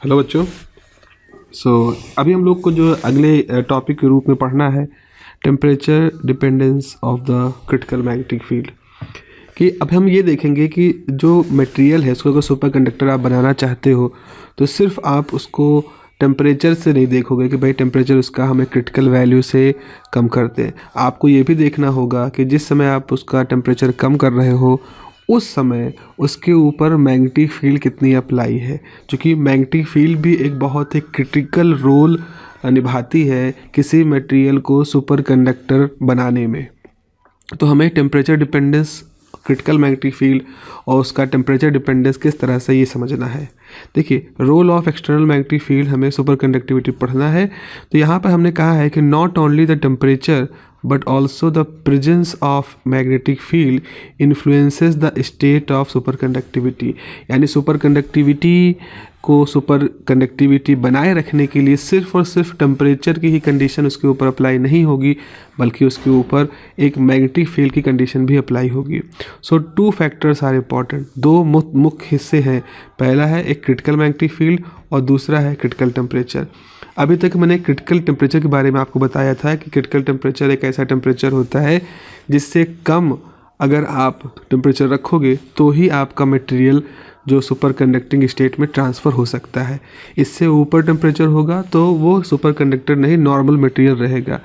Hello बच्चों। अभी हम लोग को जो अगले टॉपिक के रूप में पढ़ना है temperature dependence of the critical magnetic field. कि अब हम ये देखेंगे कि जो मटेरियल है उसको अगर सुपर कंडक्टर आप बनाना चाहते हो तो सिर्फ आप उसको टेम्परेचर से नहीं देखोगे कि भाई टेम्परेचर उसका हमें क्रिटिकल वैल्यू से कम करते हैं। आपको ये भी देखना होगा कि जिस समय आप उसका टेम्परेचर कम कर रहे हो उस समय उसके ऊपर मैग्नेटिक फील्ड कितनी अप्लाई है, क्योंकि मैग्नेटिक फील्ड भी एक बहुत ही क्रिटिकल रोल निभाती है किसी मटेरियल को सुपर कंडक्टर बनाने में। तो हमें temperature dependence critical magnetic field और उसका टेम्परेचर डिपेंडेंस किस तरह से ये समझना है। देखिए, role of external magnetic field हमें सुपर कंडक्टिविटी पढ़ना है। तो यहाँ पर हमने कहा है कि not only the temperature but also the presence of magnetic field influences the state of superconductivity। यानी सुपर कंडक्टिविटी को सुपर कंडक्टिविटी बनाए रखने के लिए सिर्फ और सिर्फ टेम्परेचर की ही कंडीशन उसके ऊपर अप्लाई नहीं होगी, बल्कि उसके ऊपर एक मैग्नेटिक फील्ड की कंडीशन भी अप्लाई होगी। सो टू फैक्टर्स आर इम्पॉर्टेंट। दो मुख्य हिस्से हैं, पहला है एक क्रिटिकल मैग्नेटिक फील्ड और दूसरा है क्रिटिकल टेम्परेचर। अभी तक मैंने क्रिटिकल टेम्परेचर के बारे में आपको बताया था कि क्रिटिकल टेम्परेचर एक ऐसा टेम्परेचर होता है जिससे कम अगर आप टेम्परेचर रखोगे तो ही आपका मटेरियल जो सुपर कंडक्टिंग स्टेट में ट्रांसफ़र हो सकता है। इससे ऊपर टेम्परेचर होगा तो वो सुपर कंडक्टर नहीं, नॉर्मल मटेरियल रहेगा।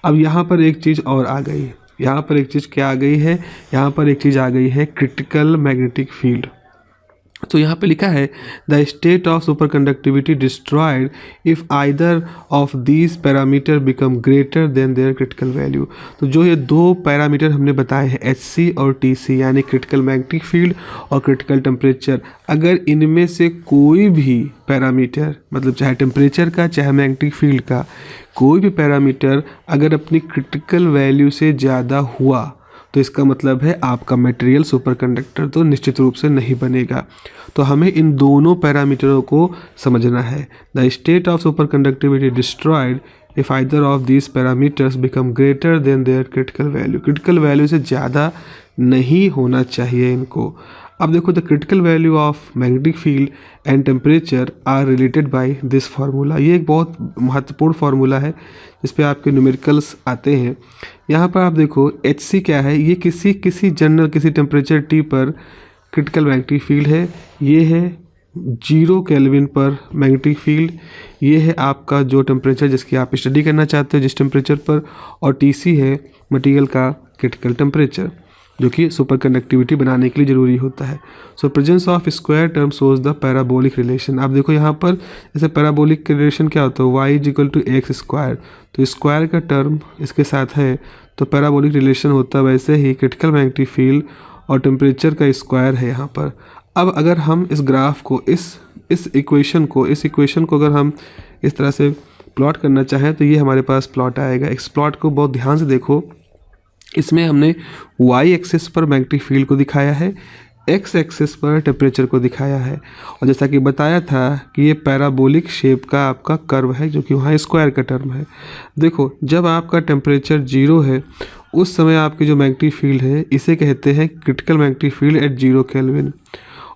अब यहाँ पर एक चीज़ और आ गई, यहाँ पर एक चीज़ क्या आ गई है, यहाँ पर एक चीज़ आ गई है क्रिटिकल मैग्नेटिक फील्ड। तो यहाँ पे लिखा है the state of superconductivity destroyed if either of these parameter become greater than their critical value. तो जो ये दो पैरामीटर हमने बताए हैं HC और TC, यानी क्रिटिकल मैग्नेटिक फील्ड और क्रिटिकल टेम्परेचर, अगर इनमें से कोई भी पैरामीटर, मतलब चाहे टेम्परेचर का चाहे मैग्नेटिक फील्ड का कोई भी पैरामीटर अगर अपनी क्रिटिकल वैल्यू से ज़्यादा हुआ तो इसका मतलब है आपका मटेरियल सुपर कंडक्टर तो निश्चित रूप से नहीं बनेगा। तो हमें इन दोनों पैरामीटरों को समझना है। The state of superconductivity destroyed if either of these parameters become greater than their critical value. Critical value से ज़्यादा नहीं होना चाहिए इनको। अब देखो, the critical value of magnetic field and temperature are related by this formula. ये एक बहुत महत्वपूर्ण फार्मूला है जिस पे आपके न्यूमेरिकल्स आते हैं। यहाँ पर आप देखो HC क्या है, ये किसी जनरल किसी टेम्परेचर T पर क्रिटिकल मैग्नेटिक फील्ड है। ये है 0 केल्विन पर मैग्नेटिक फील्ड। ये है आपका जो टेम्परेचर जिसकी आप स्टडी करना चाहते हो जिस टेम्परेचर पर, और TC है मटेरियल का क्रिटिकल टेम्परेचर जो कि सुपर कंडक्टिविटी बनाने के लिए ज़रूरी होता है। So presence of square term shows the parabolic relation. आप देखो यहाँ पर जैसे पैराबोलिक रिलेशन क्या होता है, y=x²। तो स्क्वायर का टर्म इसके साथ है तो पैराबोलिक रिलेशन होता है। वैसे ही क्रिटिकल मैग्नेटिक फील्ड और टेम्परेचर का स्क्वायर है यहाँ पर। अब अगर हम इस ग्राफ को इस इक्वेशन को अगर हम इस तरह से प्लॉट करना चाहें तो ये हमारे पास प्लॉट आएगा। इस प्लॉट को बहुत ध्यान से देखो, इसमें हमने y एक्सिस पर मैग्नेटिक फील्ड को दिखाया है, x एक्सिस पर टेम्परेचर को दिखाया है, और जैसा कि बताया था कि ये पैराबोलिक शेप का आपका कर्व है जो कि वहाँ स्क्वायर का टर्म है। देखो, जब आपका टेम्परेचर 0 है उस समय आपकी जो मैग्नेटिक फील्ड है इसे कहते हैं critical magnetic field at 0 kelvin,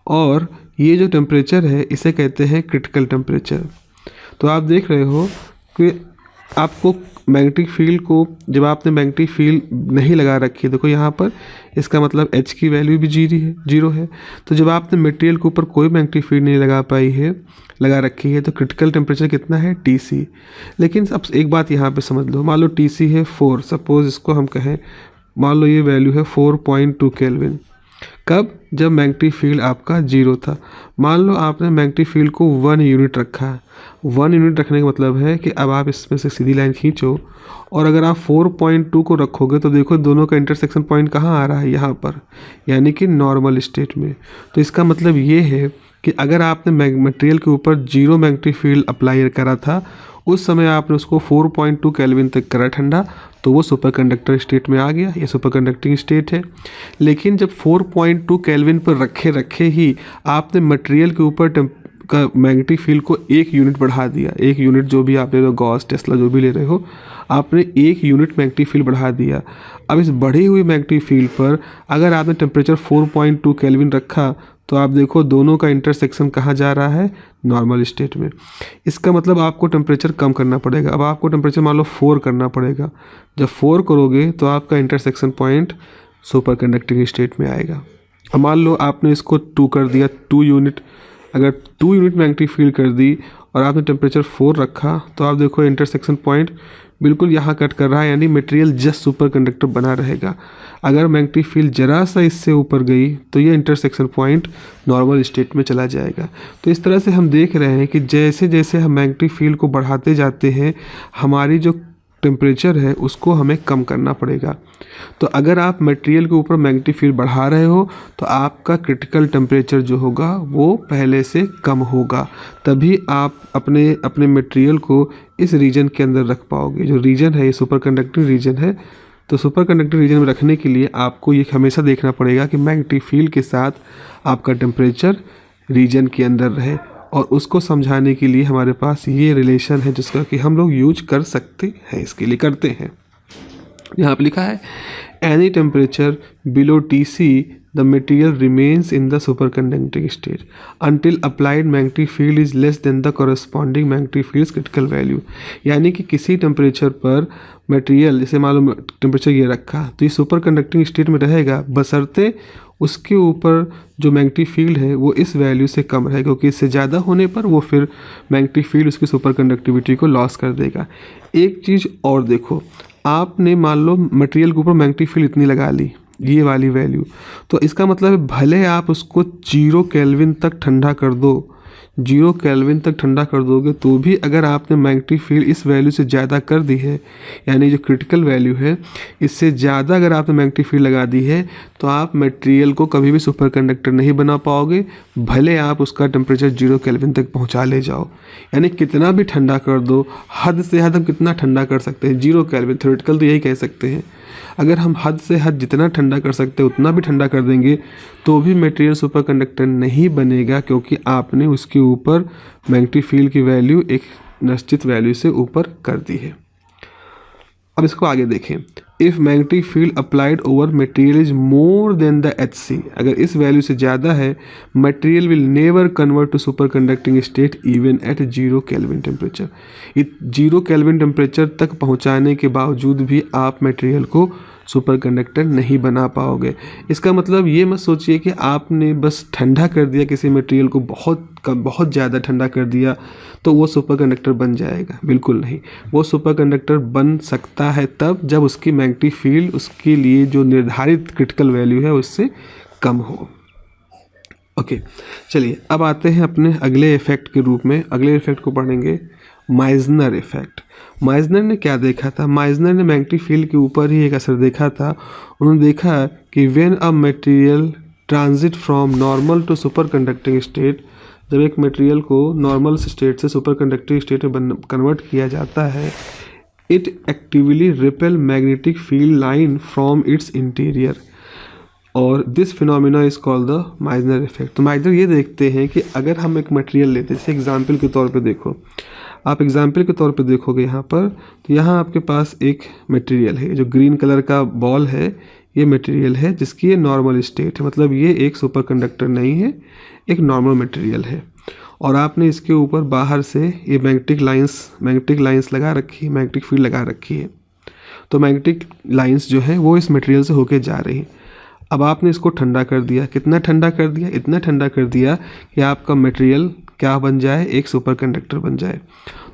और ये जो टेम्परेचर है इसे कहते हैं क्रिटिकल टेम्परेचर। तो आप देख रहे हो कि आपको मैग्नेटिक फील्ड को, जब आपने मैग्नेटिक फील्ड नहीं लगा रखी है, देखो यहाँ पर इसका मतलब H की वैल्यू भी 0 है। तो जब आपने मटेरियल के ऊपर कोई मैग्नेटिक फील्ड नहीं लगा रखी है तो क्रिटिकल टेम्परेचर कितना है, TC। लेकिन अब एक बात यहाँ पे समझ लो, मान लो TC है 4, सपोज इसको हम कहें, मान लो ये वैल्यू है 4.2 केल्विन। कब? जब मैग्नेटिक फील्ड आपका 0 था। मान लो आपने मैग्नेटिक फील्ड को 1 यूनिट रखा है। 1 यूनिट रखने का मतलब है कि अब आप इसमें से सीधी लाइन खींचो, और अगर आप 4.2 को रखोगे तो देखो दोनों का इंटरसेक्शन पॉइंट कहाँ आ रहा है, यहाँ पर, यानी कि नॉर्मल स्टेट में। तो इसका मतलब ये है कि अगर आपने मटेरियल के ऊपर 0 मैग्नेटिक फील्ड अप्लाई करा था उस समय आपने उसको 4.2 केल्विन तक करा ठंडा, तो वो सुपर कंडक्टर स्टेट में आ गया, ये सुपर कंडक्टिंग स्टेट है। लेकिन जब 4.2 केल्विन पर रखे ही आपने मटेरियल के ऊपर का मैग्नेटिक फील्ड को 1 यूनिट बढ़ा दिया, 1 यूनिट जो भी आप ले रहे हो, गॉस, टेस्ला जो भी ले रहे हो, आपने 1 यूनिट मैग्नेटिक फील्ड बढ़ा दिया। अब इस बढ़ी हुई मैग्नेटिक फील्ड पर अगर आपने टेम्परेचर 4.2 केल्विन रखा तो आप देखो दोनों का इंटरसेक्शन कहाँ जा रहा है, नॉर्मल स्टेट में। इसका मतलब आपको टेम्परेचर कम करना पड़ेगा। अब आपको टेम्परेचर मान लो 4 करना पड़ेगा। जब 4 करोगे तो आपका intersection point super conducting state में आएगा। अब मान लो आपने इसको 2 कर दिया, 2 यूनिट, अगर 2 यूनिट मैग्नेटिक फील्ड कर दी और आपने टेम्परेचर 4 रखा, तो आप देखो इंटरसेक्शन पॉइंट बिल्कुल यहाँ कट कर रहा है, यानी मटेरियल जस्ट सुपर कंडक्टर बना रहेगा। अगर मैग्नेटिक फील्ड जरा सा इससे ऊपर गई तो ये इंटरसेक्शन पॉइंट नॉर्मल स्टेट में चला जाएगा। तो इस तरह से हम देख रहे हैं कि जैसे जैसे हम मैग्नेटिक फील्ड को बढ़ाते जाते हैं, हमारी जो टेम्परेचर है उसको हमें कम करना पड़ेगा। तो अगर आप मटेरियल के ऊपर मैग्नेटिक फील्ड बढ़ा रहे हो तो आपका क्रिटिकल टेम्परेचर जो होगा वो पहले से कम होगा, तभी आप अपने मटेरियल को इस रीजन के अंदर रख पाओगे। जो रीजन है ये सुपर कंडक्टिंग रीजन है। तो सुपर कंडक्टिंग रीजन में रखने के लिए आपको ये हमेशा देखना पड़ेगा कि मैग्नेटिक फील्ड के साथ आपका टेम्परेचर रीजन के अंदर रहे, और उसको समझाने के लिए हमारे पास ये रिलेशन है जिसका कि हम लोग यूज कर सकते हैं, इसके लिए करते हैं। यहाँ पे लिखा है any temperature below TC the material remains in the super conducting state until applied magnetic field is less than the corresponding magnetic field critical value. यानी कि किसी टेम्परेचर पर मटेरियल, जैसे मान लो टेम्परेचर ये रखा, तो ये सुपर कंडक्टिंग स्टेट में रहेगा बशर्ते उसके ऊपर जो मैग्नेटिक फील्ड है वो इस वैल्यू से कम रहेगा, क्योंकि इससे ज़्यादा होने पर वो फिर मैग्नेटिक फील्ड उसकी सुपर कंडक्टिविटी को लॉस कर देगा। एक चीज़ और देखो, आपने मान लो मटेरियल के ऊपर मैग्नेटिक फील्ड इतनी लगा ली, ये वाली वैल्यू, तो इसका मतलब है भले आप उसको 0 केल्विन तक ठंडा कर दो, 0 केल्विन तक ठंडा कर दोगे, तो भी अगर आपने मैग्नेटिक फील्ड इस वैल्यू से ज़्यादा कर दी है, यानी जो क्रिटिकल वैल्यू है इससे ज़्यादा अगर आपने मैग्नेटिक फील्ड लगा दी है, तो आप मटेरियल को कभी भी सुपर कंडक्टर नहीं बना पाओगे, भले आप उसका टेम्परेचर 0 केल्विन तक पहुंचा ले जाओ। यानी कितना भी ठंडा कर दो, हद से हद हम कितना ठंडा कर सकते हैं, 0 केल्विन, थ्योरेटिकल तो यही कह सकते हैं। अगर हम हद से हद जितना ठंडा कर सकते हैं उतना भी ठंडा कर देंगे तो भी मटेरियल सुपर कंडक्टर नहीं बनेगा, क्योंकि आपने उसके ऊपर मैग्नेटिक फील्ड की वैल्यू एक निश्चित वैल्यू से ऊपर कर दी है। अब इसको आगे देखें। If magnetic field applied over material is more than the HC, अगर इस वैल्यू से ज़्यादा है, material will never convert to superconducting state even at 0 kelvin temperature. 0 kelvin temperature तक पहुंचाने के बावजूद भी आप मटेरियल को सुपर कंडक्टर नहीं बना पाओगे। इसका मतलब ये मत सोचिए कि आपने बस ठंडा कर दिया किसी मटेरियल को, बहुत ज़्यादा ठंडा कर दिया तो वो सुपर कंडक्टर बन जाएगा, बिल्कुल नहीं। वो सुपर कंडक्टर बन सकता है तब जब उसकी मैग्नेटिक फील्ड उसके लिए जो निर्धारित क्रिटिकल वैल्यू है उससे कम हो। ओके, चलिए अब आते हैं अपने अगले इफेक्ट के रूप में। अगले इफेक्ट को पढ़ेंगे माइजनर इफेक्ट। माइजनर ने क्या देखा था? माइजनर ने मैग्नेटिक फील्ड के ऊपर ही एक असर देखा था। उन्होंने देखा कि when a material transit from normal to superconducting state, जब एक मटेरियल को नॉर्मल स्टेट से सुपर कंडक्टिंग स्टेट में कन्वर्ट किया जाता है, it actively repel magnetic field line from its interior, और this phenomena is called the Meissner effect. तो माइजनर ये देखते हैं कि अगर हम एक मटेरियल लेते हैं, जैसे एग्जाम्पल के तौर पे देखो, आप एग्जाम्पल के तौर पे देखोगे यहाँ पर, तो यहाँ आपके पास एक मटेरियल है, जो ग्रीन कलर का बॉल है, ये मटेरियल है जिसकी ये नॉर्मल स्टेट है, मतलब ये एक सुपर कंडक्टर नहीं है, एक नॉर्मल मटेरियल है। और आपने इसके ऊपर बाहर से ये मैग्नेटिक लाइंस लगा रखी है, मैग्नेटिक फील्ड लगा रखी है। तो मैग्नेटिक लाइंस जो है वो इस मटेरियल से होके जा रही हैं। अब आपने इसको ठंडा कर दिया। कितना ठंडा कर दिया? इतना ठंडा कर दिया कि आपका मटेरियल क्या बन जाए, एक सुपर कंडक्टर बन जाए।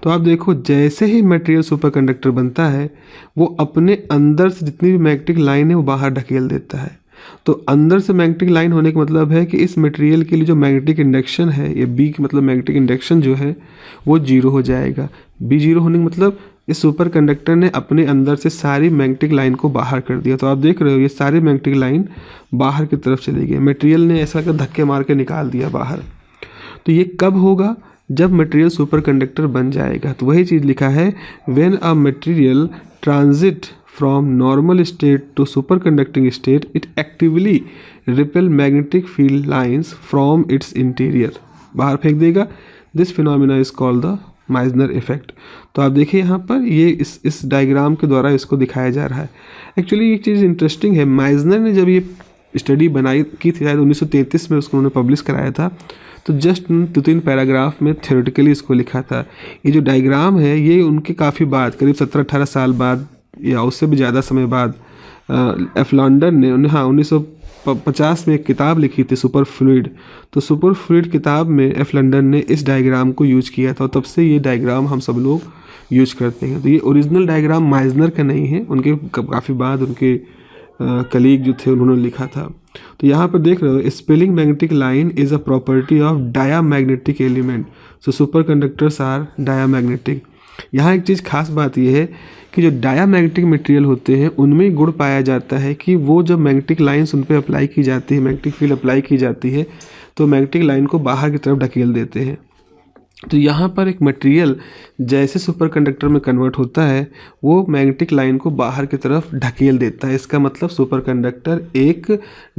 तो आप देखो, जैसे ही मटेरियल सुपर कंडक्टर बनता है, वो अपने अंदर से जितनी भी मैग्नेटिक लाइन है वो बाहर ढकेल देता है। तो अंदर से मैग्नेटिक लाइन होने का मतलब है कि इस मटेरियल के लिए जो मैग्नेटिक इंडक्शन है, ये बी मतलब मैग्नेटिक इंडक्शन जो है वो 0 हो जाएगा। बी 0 होने का मतलब इस सुपर कंडक्टर ने अपने अंदर से सारी मैग्नेटिक लाइन को बाहर कर दिया। तो आप देख रहे हो ये सारी मैग्नेटिक लाइन बाहर की तरफ चली गई, मटेरियल ने ऐसा कर धक्के मार के निकाल दिया बाहर। तो ये कब होगा? जब मटेरियल सुपर कंडक्टर बन जाएगा। तो वही चीज़ लिखा है, when a material transit from normal state to superconducting state, it actively repel magnetic field lines from its interior, बाहर फेंक देगा। This phenomena is called the Meissner effect. तो आप देखिए यहाँ पर ये इस डायग्राम के द्वारा इसको दिखाया जा रहा है। एक्चुअली ये चीज़ इंटरेस्टिंग है, माइजनर ने जब ये स्टडी बनाई की थी, शायद 1933 में उसको उन्होंने पब्लिश कराया था। तो जस्ट 2-3 पैराग्राफ में थ्योरेटिकली इसको लिखा था। ये जो डायग्राम है ये उनके काफ़ी बाद, करीब 17-18 साल बाद या उससे भी ज़्यादा समय बाद एफ लॉन्डन ने 1950 में एक किताब लिखी थी सुपर फ्लूइड। तो सुपर फ्लूइड किताब में एफ लॉन्डन ने इस डायग्राम को यूज किया था और तब से ये डायग्राम हम सब लोग यूज करते हैं। तो ये ओरिजिनल डायग्राम माइजनर का नहीं है, उनके काफ़ी बाद उनके कलीग जो थे उन्होंने लिखा था। तो यहाँ पर देख रहे हो, spelling magnetic line is a property of diamagnetic element, so superconductors are diamagnetic. यहाँ एक चीज़ खास बात यह है कि जो डायामैग्नेटिक मटेरियल होते हैं उनमें गुण पाया जाता है कि वो जब मैग्नेटिक लाइन्स उन पर अप्लाई की जाती है, मैग्नेटिक फील्ड अप्लाई की जाती है, तो मैग्नेटिक लाइन को बाहर की तरफ ढकेल देते हैं। तो यहाँ पर एक मटेरियल जैसे सुपर कंडक्टर में कन्वर्ट होता है वो मैग्नेटिक लाइन को बाहर की तरफ ढकेल देता है। इसका मतलब सुपर कंडक्टर एक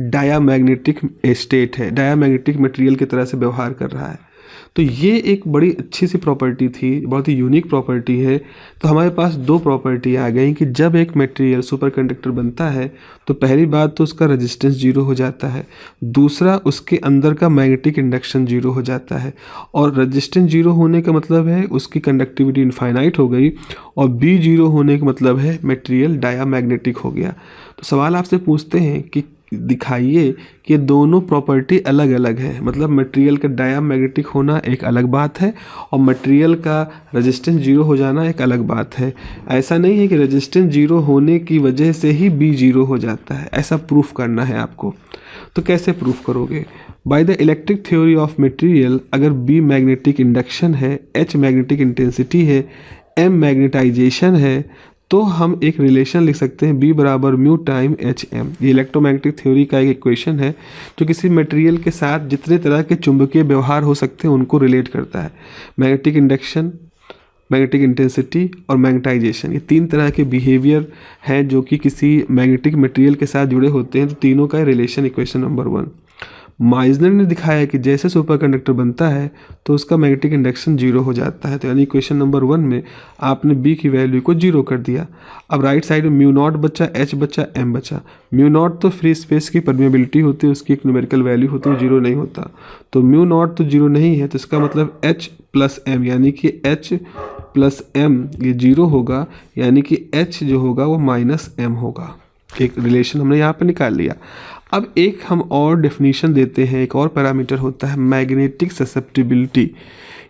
डायामैग्नेटिक स्टेट है, डायामैग्नेटिक मटेरियल की तरह से व्यवहार कर रहा है। तो ये एक बड़ी अच्छी सी प्रॉपर्टी थी, बहुत ही यूनिक प्रॉपर्टी है। तो हमारे पास दो प्रॉपर्टी आ गई कि जब एक मटेरियल सुपर कंडक्टर बनता है तो पहली बात तो उसका रेजिस्टेंस जीरो हो जाता है, दूसरा उसके अंदर का मैग्नेटिक इंडक्शन जीरो हो जाता है। और रेजिस्टेंस जीरो होने का मतलब है उसकी कंडक्टिविटी इनफाइनाइट हो गई, और बी जीरो होने का मतलब है मटेरियल डायामैग्नेटिक हो गया। तो सवाल आपसे पूछते हैं कि दिखाइए कि ये दोनों प्रॉपर्टी अलग अलग है, मतलब मटेरियल का डायामैग्नेटिक होना एक अलग बात है और मटेरियल का रेजिस्टेंस जीरो हो जाना एक अलग बात है। ऐसा नहीं है कि रेजिस्टेंस जीरो होने की वजह से ही बी जीरो हो जाता है, ऐसा प्रूफ करना है आपको। तो कैसे प्रूफ करोगे? By the electric theory of material, अगर बी मैग्नेटिक इंडक्शन है, एच मैग्नेटिक इंटेंसिटी है, एम मैग्नेटाइजेशन है, तो हम एक रिलेशन लिख सकते हैं B बराबर म्यू टाइम एच एम। ये इलेक्ट्रोमैग्नेटिक थ्योरी का एक इक्वेशन है जो किसी मटेरियल के साथ जितने तरह के चुंबकीय व्यवहार हो सकते हैं उनको रिलेट करता है। मैग्नेटिक इंडक्शन, मैग्नेटिक इंटेंसिटी और मैग्नेटाइजेशन, ये तीन तरह के बिहेवियर हैं जो कि किसी मैग्नेटिक मटेरियल के साथ जुड़े होते हैं। तो तीनों का रिलेशन इक्वेशन नंबर 1। माइजनर ने दिखाया कि जैसे सुपर कंडक्टर बनता है तो उसका मैग्नेटिक इंडक्शन जीरो हो जाता है। तो यानी इक्वेशन नंबर 1 में आपने बी की वैल्यू को जीरो कर दिया। अब राइट साइड में म्यू नॉट बचा, एच बचा, एम बचा। म्यू नॉट तो फ्री स्पेस की परमेबिलिटी होती है, उसकी एक न्यूमेरिकल वैल्यू होती है, जीरो नहीं होता। तो म्यू नॉट तो जीरो नहीं है, तो इसका मतलब एच प्लस एम, यानी कि एच प्लस एम ये जीरो होगा, यानी कि एच जो होगा वो माइनस एम होगा। एक रिलेशन हमने यहाँ पे निकाल लिया। अब एक हम और डेफिनेशन देते हैं, एक और पैरामीटर होता है मैग्नेटिक ससेप्टिबिलिटी।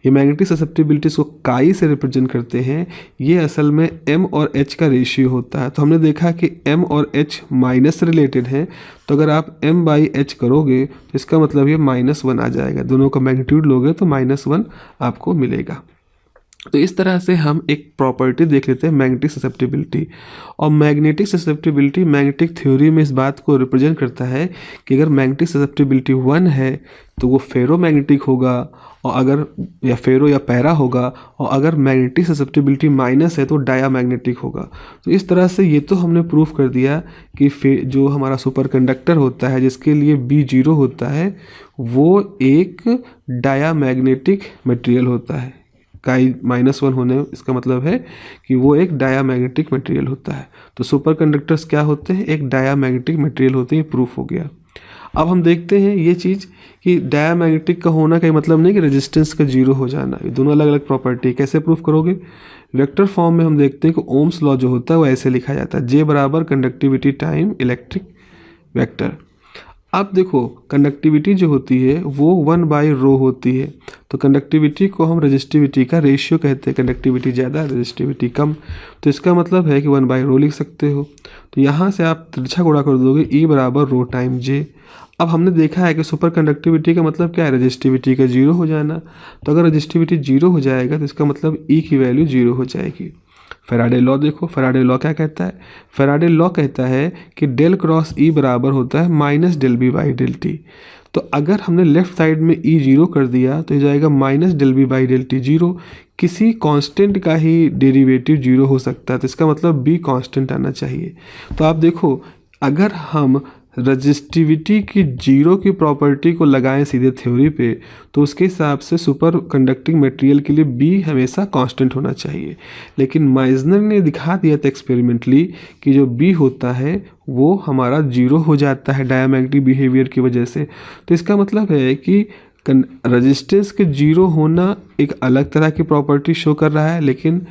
ये मैग्नेटिक ससेप्टिबिलिटी को काई से रिप्रेजेंट करते हैं। ये असल में m और h का रेशियो होता है। तो हमने देखा कि m और h माइनस से रिलेटेड है, तो अगर आप m/h करोगे तो इसका मतलब ये -1 आ जाएगा। दोनों का मैग्नीट्यूड लोगे तो -1 आपको मिलेगा। तो इस तरह से हम एक प्रॉपर्टी देख लेते हैं मैग्नेटिक ससेप्टिबिलिटी। और मैग्नेटिक ससेप्टिबिलिटी मैग्नेटिक थ्योरी में इस बात को रिप्रेजेंट करता है कि अगर मैग्नेटिक ससेप्टिबिलिटी 1 है तो वो फेरोमैग्नेटिक होगा, और अगर या फेरो या पैरा होगा, और अगर मैग्नेटिक ससेप्टिबिलिटी माइनस है तो डायामैग्नेटिक होगा। तो इस तरह से ये तो हमने प्रूफ कर दिया कि जो हमारा सुपर कंडक्टर होता है जिसके लिए बी जीरो होता है वो एक डायामैग्नेटिक मटेरियल होता है। काई -1 होने इसका मतलब है कि वो एक डायामैग्नेटिक मटेरियल होता है। तो सुपर कंडक्टर्स क्या होते हैं? एक डायामैग्नेटिक मटेरियल होते हैं। ये प्रूफ हो गया। अब हम देखते हैं ये चीज़ कि डायामैग्नेटिक का होना का मतलब नहीं कि रेजिस्टेंस का जीरो हो जाना। ये दोनों अलग अलग प्रॉपर्टी। कैसे प्रूफ करोगे? वेक्टर फॉर्म में हम देखते हैं कि ओम्स लॉ जो होता है वो ऐसे लिखा जाता है, J बराबर कंडक्टिविटी टाइम इलेक्ट्रिक वेक्टर। अब देखो कंडक्टिविटी जो होती है वो 1/ρ होती है। तो कंडक्टिविटी को हम रेजिस्टिविटी का रेशियो कहते हैं, कंडक्टिविटी ज़्यादा रेजिस्टिविटी कम। तो इसका मतलब है कि 1/ρ लिख सकते हो। तो यहाँ से आप तिरछा गुणा कर दोगे, E बराबर ρ टाइम J। अब हमने देखा है कि सुपर कंडक्टिविटी का मतलब क्या है? रेजिस्टिविटी का जीरो हो जाना। तो अगर रेजिस्टिविटी जीरो हो जाएगा तो इसका मतलब E की वैल्यू जीरो हो जाएगी। फैराडे लॉ देखो, फैराडे लॉ क्या कहता है? फैराडे लॉ कहता है कि डेल क्रॉस E बराबर होता है -∂B/∂t। तो अगर हमने लेफ्ट साइड में E जीरो कर दिया तो हो जाएगा -∂B/∂t जीरो। किसी कांस्टेंट का ही डेरिवेटिव जीरो हो सकता है, तो इसका मतलब B कांस्टेंट आना चाहिए। तो आप देखो अगर हम रजिस्टिविटी की जीरो की प्रॉपर्टी को लगाएं सीधे थ्योरी पे, तो उसके हिसाब से सुपर कंडक्टिंग मटेरियल के लिए बी हमेशा कांस्टेंट होना चाहिए। लेकिन माइजनर ने दिखा दिया था एक्सपेरिमेंटली कि जो बी होता है वो हमारा जीरो हो जाता है डायमैग्नेटिक बिहेवियर की वजह से। तो इसका मतलब है कि रेजिस्टेंस के जीरो होना एक अलग तरह की प्रॉपर्टी शो कर रहा है, लेकिन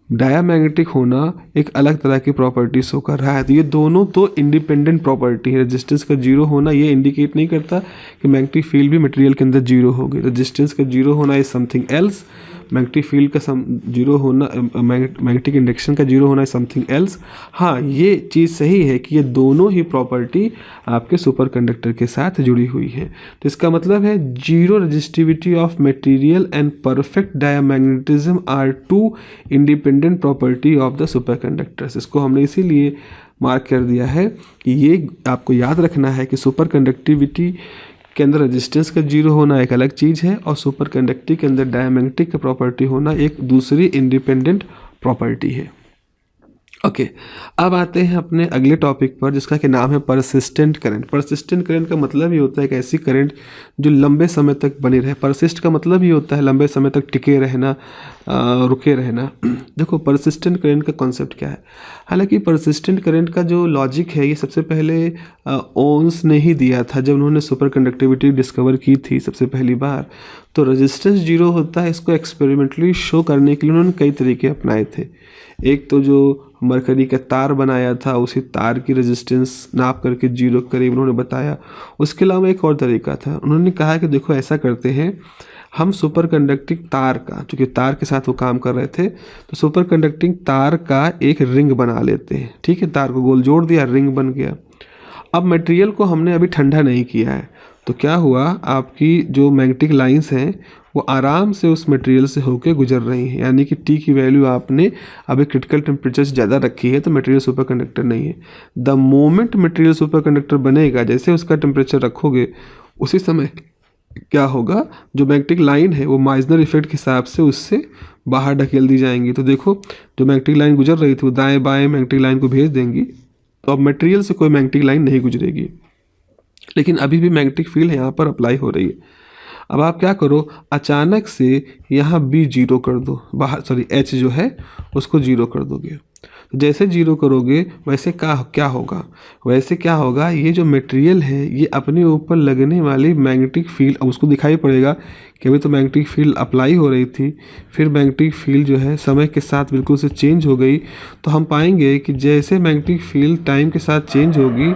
डायमैग्नेटिक होना एक अलग तरह की प्रॉपर्टी शो कर रहा है। तो ये दोनों तो इंडिपेंडेंट प्रॉपर्टी है। रेजिस्टेंस का जीरो होना ये इंडिकेट नहीं करता कि मैग्नेटिक फील्ड भी मटेरियल के अंदर जीरो होगी। रेजिस्टेंस का जीरो होना is something else, magnetic field का जीरो होना, मैग्नेटिक इंडक्शन का जीरो होना इज समथिंग एल्स। हाँ, ये चीज़ सही है कि ये दोनों ही प्रॉपर्टी आपके सुपर कंडक्टर के साथ जुड़ी हुई है। तो इसका मतलब है zero resistivity of material and perfect diamagnetism are two independent property of the superconductors. इसको हमने इसीलिए मार्क कर दिया है कि ये आपको याद रखना है कि सुपर कंडक्टिविटी के अंदर रेजिस्टेंस का जीरो होना एक अलग चीज़ है और सुपर कंडक्टिव के अंदर डायमैग्नेटिक का प्रॉपर्टी होना एक दूसरी इंडिपेंडेंट प्रॉपर्टी है। ओके, अब आते हैं अपने अगले टॉपिक पर जिसका कि नाम है परसिस्टेंट करंट। परसिस्टेंट करंट का मतलब ये होता है कि ऐसी करंट जो लंबे समय तक बनी रहे। परसिस्ट का मतलब ये होता है लंबे समय तक टिके रहना, रुके रहना। देखो परसिस्टेंट करंट का कॉन्सेप्ट क्या है। हालांकि परसिस्टेंट करंट का जो लॉजिक है ये सबसे पहले ओम्स ने ही दिया था जब उन्होंने सुपर कंडक्टिविटी डिस्कवर की थी सबसे पहली बार। तो रेजिस्टेंस जीरो होता है, इसको एक्सपेरिमेंटली शो करने के लिए उन्होंने कई तरीके अपनाए थे। एक तो जो मरकरी का तार बनाया था, उसी तार की रेजिस्टेंस नाप करके जीरो करीब उन्होंने बताया। उसके अलावा एक और तरीका था, उन्होंने कहा कि देखो ऐसा करते हैं, हम सुपर कंडक्टिंग तार का, चूँकि तार के साथ वो काम कर रहे थे, तो सुपर कंडक्टिंग तार का एक रिंग बना लेते हैं। ठीक है, तार को गोल जोड़ दिया, रिंग बन गया। अब मटेरियल को हमने अभी ठंडा नहीं किया है, तो क्या हुआ, आपकी जो मैग्नेटिक लाइंस हैं वो आराम से उस मटेरियल से होकर गुजर रही हैं। यानी कि टी की वैल्यू आपने अभी क्रिटिकल टेम्परेचर से ज़्यादा रखी है तो मटेरियल सुपर कंडक्टर नहीं है। The moment material super conductor बनेगा, जैसे उसका टेम्परेचर रखोगे उसी समय क्या होगा, जो मैग्नेटिक लाइन है वो माइजनर इफेक्ट के हिसाब से उससे बाहर ढकेल दी जाएंगी। तो देखो जो मैग्नेटिक लाइन गुजर रही थी वो दाएँ बाएँ मैग्नेटिक लाइन को भेज देंगी, तो अब मटेरियल से कोई मैग्नेटिक लाइन नहीं गुजरेगी, लेकिन अभी भी मैग्नेटिक फील्ड यहाँ पर अप्लाई हो रही है। अब आप क्या करो, अचानक से यहाँ बी जीरो कर दो, बाहर एच जो है उसको जीरो कर दोगे। जैसे जीरो करोगे वैसे क्या होगा, ये जो मटेरियल है ये अपने ऊपर लगने वाली मैग्नेटिक फील्ड, अब उसको दिखाई पड़ेगा कि अभी तो मैग्नेटिक फील्ड अप्लाई हो रही थी, फिर मैग्नेटिक फील्ड जो है समय के साथ बिल्कुल से चेंज हो गई। तो हम पाएंगे कि जैसे मैग्नेटिक फील्ड टाइम के साथ चेंज होगी,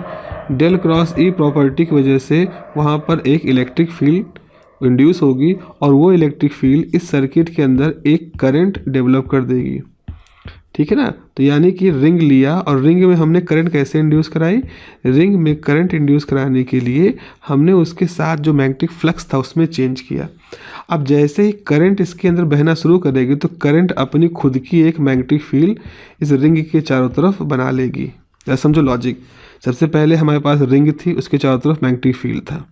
डेल क्रॉस ई प्रॉपर्टी की वजह से वहाँ पर एक इलेक्ट्रिक फील्ड इंड्यूस होगी और वो इलेक्ट्रिक फील्ड इस सर्किट के अंदर एक करंट डेवलप कर देगी। ठीक है ना, तो यानी कि रिंग लिया और रिंग में हमने करंट कैसे इंड्यूस कराई, रिंग में करंट इंड्यूस कराने के लिए हमने उसके साथ जो मैग्नेटिक फ्लक्स था उसमें चेंज किया। अब जैसे ही करंट इसके अंदर बहना शुरू करेगी तो करंट अपनी खुद की एक मैग्नेटिक फील्ड इस रिंग के चारों तरफ बना लेगी। समझो लॉजिक, सबसे पहले हमारे पास रिंग थी, उसके चारों तरफ मैग्नेटिक फील्ड था,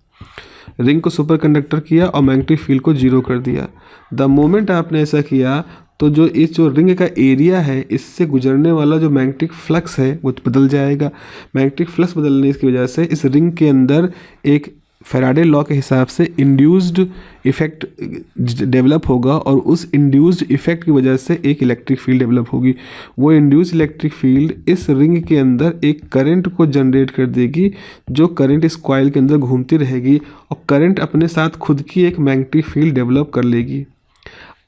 रिंग को सुपर कंडक्टर किया और मैग्नेटिक फील्ड को जीरो कर दिया। द मोमेंट आपने ऐसा किया तो जो रिंग का एरिया है इससे गुजरने वाला जो मैग्नेटिक फ्लक्स है वो बदल जाएगा। मैग्नेटिक फ्लक्स बदलने की वजह से इस रिंग के अंदर एक फैराडे लॉ के हिसाब से इंड्यूस्ड इफेक्ट डेवलप होगा और उस इंड्यूस्ड इफेक्ट की वजह से एक इलेक्ट्रिक फील्ड डेवलप होगी। वो इंड्यूस्ड इलेक्ट्रिक फील्ड इस रिंग के अंदर एक करंट को जनरेट कर देगी, जो करंट इस कॉइल के अंदर घूमती रहेगी और करंट अपने साथ खुद की एक मैग्नेटिक फील्ड डेवलप कर लेगी।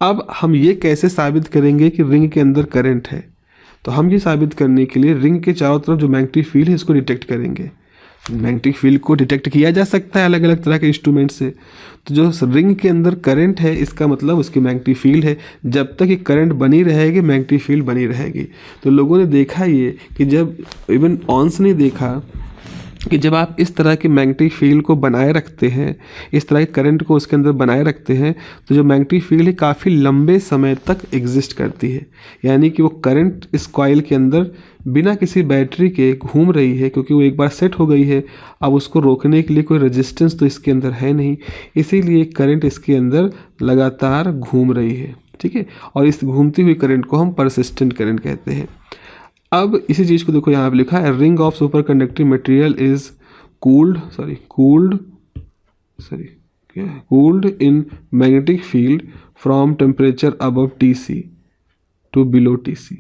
अब हम ये कैसे साबित करेंगे कि रिंग के अंदर करंट है, तो हम ये साबित करने के लिए रिंग के चारों तरफ जो मैग्नेटिक फील्ड है इसको डिटेक्ट करेंगे। मैग्नेटिक फील्ड को डिटेक्ट किया जा सकता है अलग अलग तरह के इंस्ट्रूमेंट से। तो जो रिंग के अंदर करंट है इसका मतलब उसकी मैग्नेटिक फील्ड है, जब तक ये करंट बनी रहेगी मैग्नेटिक फील्ड बनी रहेगी। तो लोगों ने देखा ये कि जब इवन ऑन्स ने देखा कि जब आप इस तरह की मैग्नेटिक फील्ड को बनाए रखते हैं, इस तरह के करंट को उसके अंदर बनाए रखते हैं, तो जो मैग्नेटिक फील्ड है काफ़ी लंबे समय तक एग्जिस्ट करती है। यानी कि वो करंट इस कॉइल के अंदर बिना किसी बैटरी के घूम रही है, क्योंकि वो एक बार सेट हो गई है। अब उसको रोकने के लिए कोई रेजिस्टेंस तो इसके अंदर है नहीं, इसीलिए करंट इसके अंदर लगातार घूम रही है। ठीक है, और इस घूमती हुई करंट को हम परसिस्टेंट करंट कहते हैं। अब इसी चीज़ को देखो यहाँ पे लिखा है, ring of super conducting material is cooled in magnetic field from temperature above Tc to below Tc।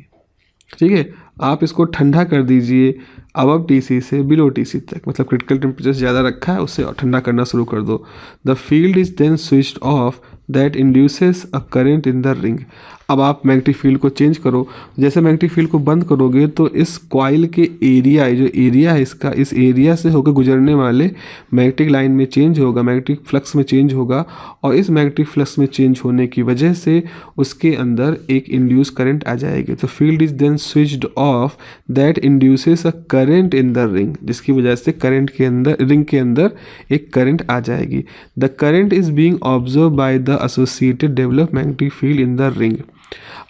ठीक है, आप इसको ठंडा कर दीजिए अबव टीसी से बिलो टीसी तक, मतलब क्रिटिकल टेम्परेचर ज़्यादा रखा है उससे ठंडा करना शुरू कर दो। The field is then switched off that induces a current in the ring. अब आप मैग्नेटिक फील्ड को चेंज करो, जैसे मैग्नेटिक फील्ड को बंद करोगे तो इस कॉइल के एरिया, जो एरिया है इसका, इस एरिया से होकर गुजरने वाले मैग्नेटिक लाइन में चेंज होगा, मैग्नेटिक फ्लक्स में चेंज होगा, और इस मैग्नेटिक फ्लक्स में चेंज होने की वजह से उसके अंदर एक इंड्यूस करंट आ जाएगी। तो field is then switched off that induces a current in the ring, जिसकी वजह से करंट के अंदर, रिंग के अंदर एक करंट आ जाएगी। The current is being observe by the associated develop magnetic field in the ring.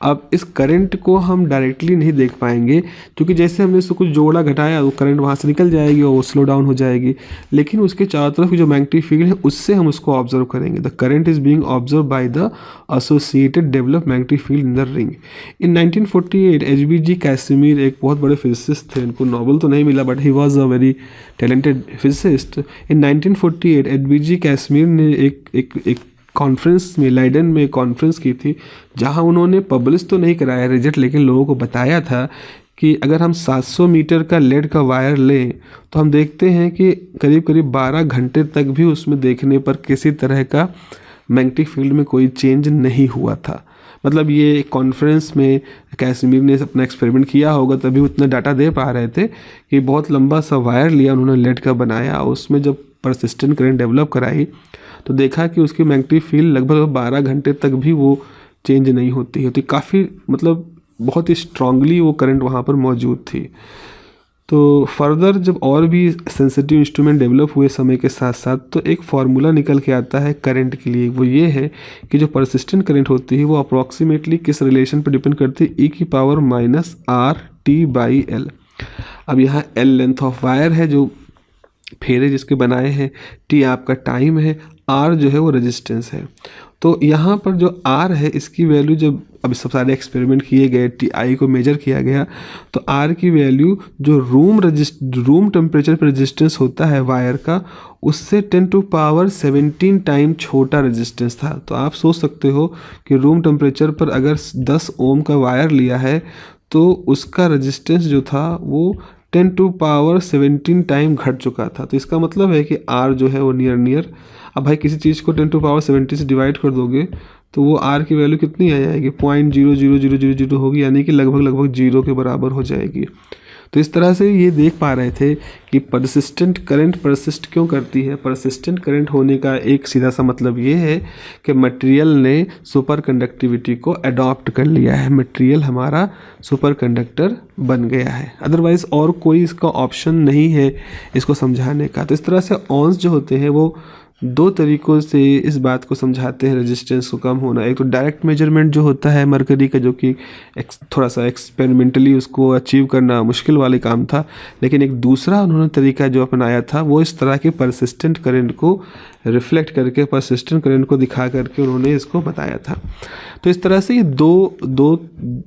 अब इस करंट को हम डायरेक्टली नहीं देख पाएंगे, क्योंकि जैसे हमने इसको कुछ जोड़ा घटाया वो करंट वहाँ से निकल जाएगी और वो स्लो डाउन हो जाएगी, लेकिन उसके चारों तरफ की जो मैग्नेटिक फील्ड है उससे हम उसको ऑब्जर्व करेंगे। The current is being observe by the associated develop magnetic field in the ring. In 1948 HBG कैसिमिर एक बहुत बड़े फिजिसिस्ट थे, इनको नोबेल तो नहीं मिला but he was a very talented physicist. In 1948 HBG कैसिमिर ने एक कॉन्फ्रेंस में, लाइडन में कॉन्फ्रेंस की थी, जहां उन्होंने पब्लिश तो नहीं कराया रिजल्ट, लेकिन लोगों को बताया था कि अगर हम 700 मीटर का लेड का वायर लें तो हम देखते हैं कि करीब करीब 12 घंटे तक भी उसमें देखने पर किसी तरह का मैग्नेटिक फील्ड में कोई चेंज नहीं हुआ था। मतलब ये कॉन्फ्रेंस में कैसिमिर ने अपना एक्सपेरिमेंट किया होगा तभी उतना डाटा दे पा रहे थे कि बहुत लंबा सा वायर लिया उन्होंने, लेड का बनाया, उसमें जब परसिस्टेंट करंट डेवलप कराई तो देखा कि उसकी मैग्नेटिक फील्ड लगभग 12 घंटे तक भी वो चेंज नहीं होती है। तो काफ़ी, मतलब बहुत ही स्ट्रांगली वो करंट वहाँ पर मौजूद थी। तो फर्दर जब और भी सेंसिटिव इंस्ट्रूमेंट डेवलप हुए समय के साथ साथ, तो एक फार्मूला निकल के आता है करंट के लिए। वो ये है कि जो परसिस्टेंट करंट होती है वो अप्रॉक्सीमेटली किस रिलेशन पर डिपेंड करती है, e⁻⁻RT/L। अब यहाँ L लेंथ ऑफ वायर है जो फेरे जिसके बनाए हैं, T आपका टाइम है, R जो है वो रेजिस्टेंस है। तो यहाँ पर जो R है इसकी वैल्यू जब अब सब सारे एक्सपेरिमेंट किए गए, TI को मेजर किया गया, तो R की वैल्यू जो रूम टेम्परेचर पर रेजिस्टेंस होता है वायर का, उससे 10⁻17 टाइम छोटा रेजिस्टेंस था। तो आप सोच सकते हो कि रूम टेम्परेचर पर अगर 10 ओम का वायर लिया है तो उसका रेजिस्टेंस जो था वो 10⁻17 टाइम घट चुका था। तो इसका मतलब है कि R जो है वो नियर, अब भाई किसी चीज़ को 10⁻17 से डिवाइड कर दोगे तो वो R की वैल्यू कितनी आ जाएगी, 0.00000 होगी, यानी कि लगभग 0 के बराबर हो जाएगी। तो इस तरह से ये देख पा रहे थे कि परसिस्टेंट करंट परसिस्ट क्यों करती है। परसिस्टेंट करंट होने का एक सीधा सा मतलब ये है कि मटेरियल ने सुपर कंडक्टिविटी को अडॉप्ट कर लिया है, मटेरियल हमारा सुपर कंडक्टर बन गया है, अदरवाइज़ और कोई इसका ऑप्शन नहीं है इसको समझाने का। तो इस तरह से ऑन्स जो होते हैं वो दो तरीक़ों से इस बात को समझाते हैं रेजिस्टेंस को कम होना। एक तो डायरेक्ट मेजरमेंट जो होता है मरकरी का, जो कि थोड़ा सा एक्सपेरिमेंटली उसको अचीव करना मुश्किल वाले काम था, लेकिन एक दूसरा उन्होंने तरीका जो अपनाया था वो इस तरह के परसिस्टेंट करंट को रिफ्लेक्ट करके, परसिस्टेंट करंट को दिखा करके उन्होंने इसको बताया था। तो इस तरह से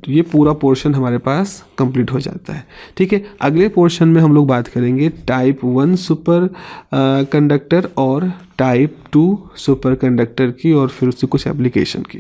ये पूरा पोर्शन हमारे पास कंप्लीट हो जाता है। ठीक है, अगले पोर्शन में हम लोग बात करेंगे टाइप 1 सुपर कंडक्टर और टाइप 2 सुपर कंडक्टर की, और फिर उससे कुछ एप्लीकेशन की।